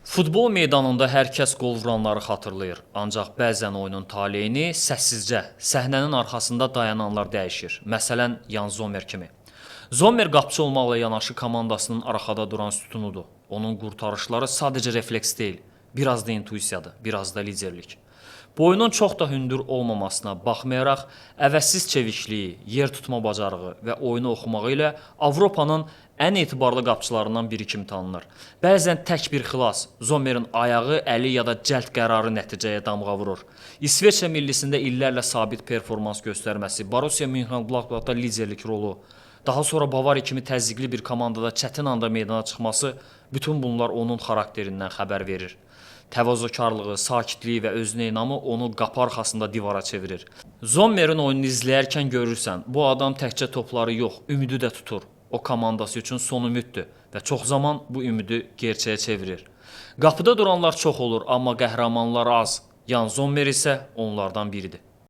Futbol meydanında hər kəs qol vuranları xatırlayır, ancaq bəzən oyunun taleyini səssizcə, səhnənin arxasında dayananlar dəyişir. Məsələn, Yan Zommer kimi. Zommer qapıçı olmaqla yanaşı komandasının arxada duran sütunudur. Onun qurtarışları sadəcə refleks deyil, biraz da intuisiyadır, biraz da liderlik. Boyunun çox da hündür olmamasına baxmayaraq, əvəzsiz çevikliyi, yer tutma bacarığı və oyunu oxumağı ilə Avropanın ən etibarlı qapıçılarından biri kimi tanınır. Bəzən tək bir xilas, Zommerin ayağı, əli ya da cəld qərarı nəticəyə damğa vurur. İsveçrə millisində illərlə sabit performans göstərməsi, Borussia Mönchengladbachda liderlik rolu, daha sonra Bavariya kimi təzyiqli bir komandada çətin anda meydana çıxması, bütün bunlar onun xarakterindən xəbər verir. Təvazökarlığı, sakitliyi və özünə inamı onu qapı arxasında divara çevirir. Zommerin oyununu izləyərkən görürsən, bu adam təkcə topları yox, ümidi də tutur. O komandası üçün son ümiddir və çox zaman bu ümidi gerçəyə çevirir. Qapıda duranlar çox olur, amma qəhrəmanlar az. Yan Zommer isə onlardan biridir.